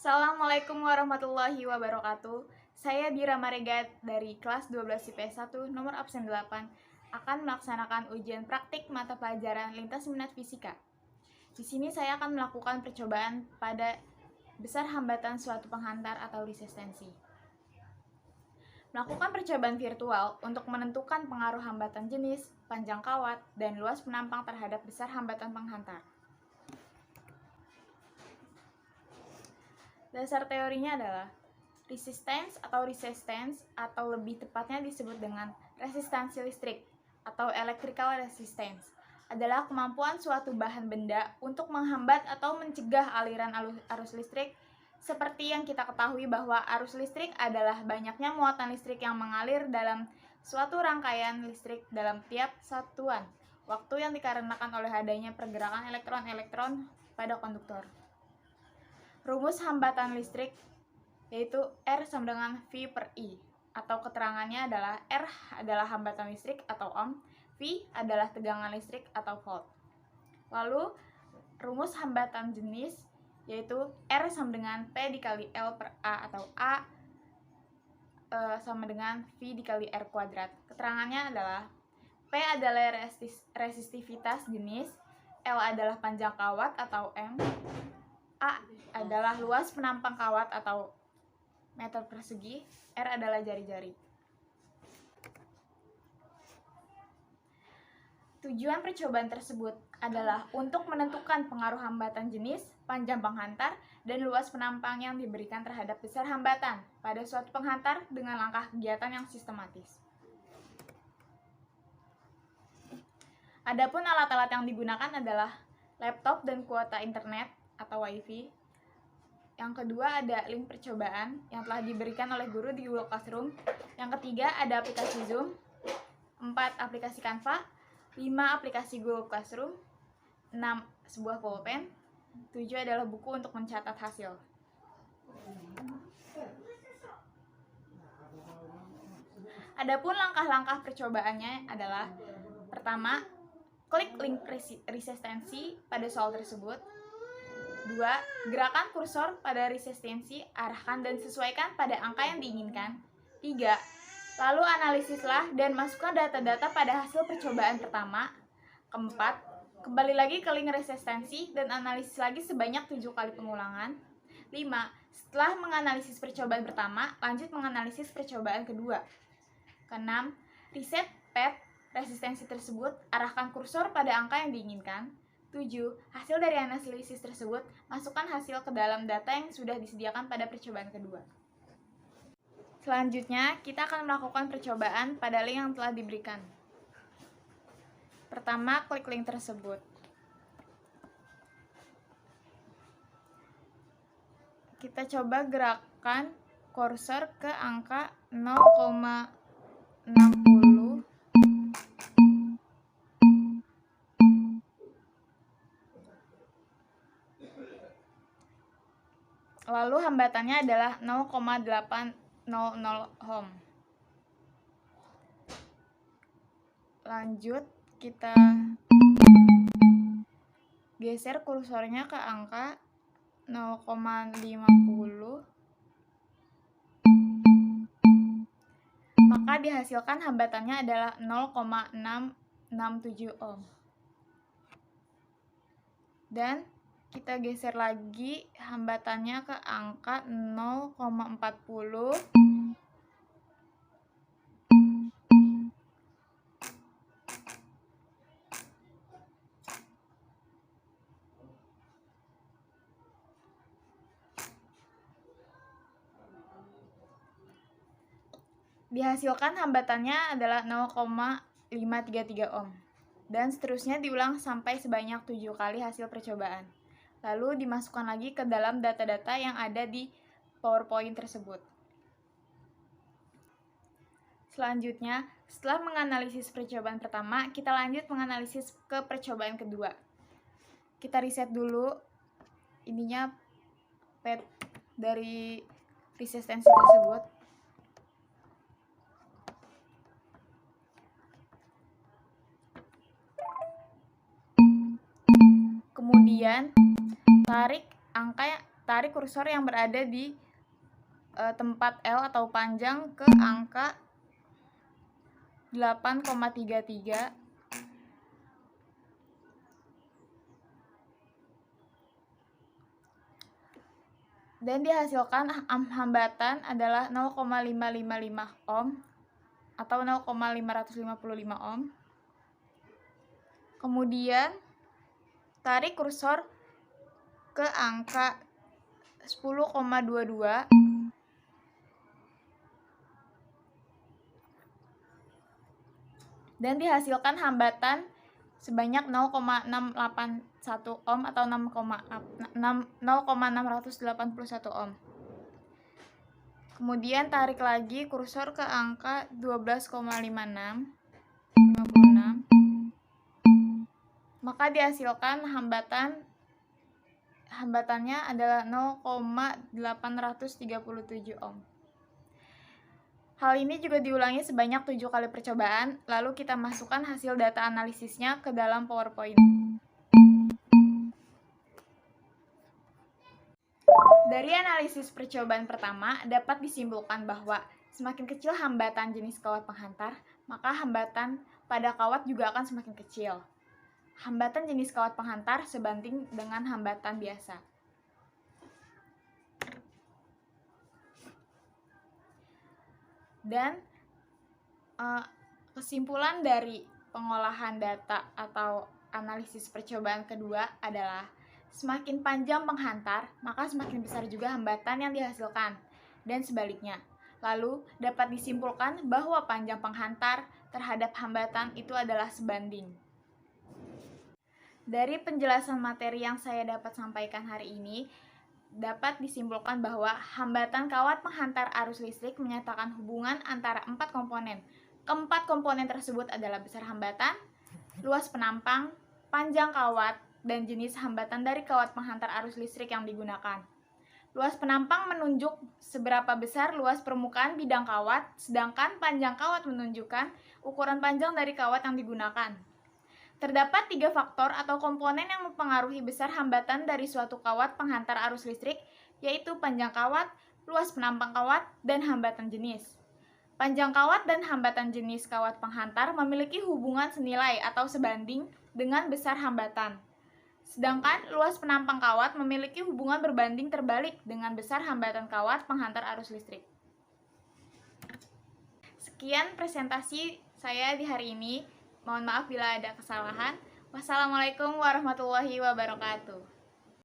Assalamualaikum warahmatullahi wabarakatuh. Saya Dira Maregat dari kelas 12 IPS 1 nomor absen 8 akan melaksanakan ujian praktik mata pelajaran lintas minat fisika. Di sini saya akan melakukan percobaan pada besar hambatan suatu penghantar atau resistensi. Melakukan percobaan virtual untuk menentukan pengaruh hambatan jenis, panjang kawat, dan luas penampang terhadap besar hambatan penghantar. Dasar teorinya adalah resistance atau lebih tepatnya disebut dengan resistansi listrik atau electrical resistance adalah kemampuan suatu bahan benda untuk menghambat atau mencegah aliran arus listrik. Seperti yang kita ketahui bahwa arus listrik adalah banyaknya muatan listrik yang mengalir dalam suatu rangkaian listrik dalam tiap satuan waktu yang dikarenakan oleh adanya pergerakan elektron-elektron pada konduktor. Rumus hambatan listrik yaitu R sama dengan V per I, atau keterangannya adalah R adalah hambatan listrik atau ohm, V adalah tegangan listrik atau volt. Lalu rumus hambatan jenis yaitu R sama dengan P dikali L per A atau A sama dengan V dikali R kuadrat. Keterangannya adalah P adalah resistivitas jenis, L adalah panjang kawat atau M, A adalah luas penampang kawat atau meter persegi, R adalah jari-jari. Tujuan percobaan tersebut adalah untuk menentukan pengaruh hambatan jenis, panjang penghantar, dan luas penampang yang diberikan terhadap besar hambatan pada suatu penghantar dengan langkah kegiatan yang sistematis. Adapun alat-alat yang digunakan adalah laptop dan kuota internet atau WiFi. Yang kedua ada link percobaan yang telah diberikan oleh guru di Google Classroom. Yang ketiga ada aplikasi Zoom, 4 aplikasi Canva, 5 aplikasi Google Classroom, 6 sebuah pulpen, 7 adalah buku untuk mencatat hasil. Adapun langkah-langkah percobaannya adalah: pertama, klik link resistensi pada soal tersebut. 2. Gerakan kursor pada resistensi, arahkan dan sesuaikan pada angka yang diinginkan. 3. Lalu analisislah dan masukkan data-data pada hasil percobaan pertama. 4. Kembali lagi ke link resistensi dan analisis lagi sebanyak 7 kali pengulangan. 5. Setelah menganalisis percobaan pertama, lanjut menganalisis percobaan kedua. 6. Reset pad resistensi tersebut, arahkan kursor pada angka yang diinginkan. 7. Hasil dari analisis tersebut, masukkan hasil ke dalam data yang sudah disediakan pada percobaan kedua. Selanjutnya, kita akan melakukan percobaan pada link yang telah diberikan. Pertama, klik link tersebut. Kita coba gerakan kursor ke angka 0,60. Lalu hambatannya adalah 0,800 ohm. Lanjut, kita geser kursornya ke angka 0,50. Maka dihasilkan hambatannya adalah 0,667 ohm. Dan kita geser lagi hambatannya ke angka 0,40. Dihasilkan hambatannya adalah 0,533 ohm. Dan seterusnya diulang sampai sebanyak 7 kali hasil percobaan. Lalu dimasukkan lagi ke dalam data-data yang ada di PowerPoint tersebut. Selanjutnya, setelah menganalisis percobaan pertama, kita lanjut menganalisis ke percobaan kedua. Kita reset dulu ininya pad dari resistensi tersebut. Kemudian tarik angka tarik kursor yang berada di tempat L atau panjang ke angka 8,33 dan dihasilkan hambatan adalah 0,555 ohm atau 0,555 ohm. Kemudian tarik kursor ke angka 10,22 dan dihasilkan hambatan sebanyak 0,681 ohm atau 0,681 ohm. Kemudian tarik lagi kursor ke angka 12,56, maka dihasilkan hambatannya adalah 0,837 ohm. Hal ini juga diulangi sebanyak 7 kali percobaan, lalu kita masukkan hasil data analisisnya ke dalam PowerPoint. Dari analisis percobaan pertama, dapat disimpulkan bahwa semakin kecil hambatan jenis kawat penghantar, maka hambatan pada kawat juga akan semakin kecil. Hambatan jenis kawat penghantar sebanding dengan hambatan biasa. Dan kesimpulan dari pengolahan data atau analisis percobaan kedua adalah semakin panjang penghantar, maka semakin besar juga hambatan yang dihasilkan, dan sebaliknya. Lalu dapat disimpulkan bahwa panjang penghantar terhadap hambatan itu adalah sebanding. Dari penjelasan materi yang saya dapat sampaikan hari ini, dapat disimpulkan bahwa hambatan kawat penghantar arus listrik menyatakan hubungan antara 4 komponen. Keempat komponen tersebut adalah besar hambatan, luas penampang, panjang kawat, dan jenis hambatan dari kawat penghantar arus listrik yang digunakan. Luas penampang menunjuk seberapa besar luas permukaan bidang kawat, sedangkan panjang kawat menunjukkan ukuran panjang dari kawat yang digunakan. Terdapat 3 faktor atau komponen yang mempengaruhi besar hambatan dari suatu kawat penghantar arus listrik, yaitu panjang kawat, luas penampang kawat, dan hambatan jenis. Panjang kawat dan hambatan jenis kawat penghantar memiliki hubungan senilai atau sebanding dengan besar hambatan. Sedangkan luas penampang kawat memiliki hubungan berbanding terbalik dengan besar hambatan kawat penghantar arus listrik. Sekian presentasi saya di hari ini. Mohon maaf bila ada kesalahan. Wassalamualaikum warahmatullahi wabarakatuh.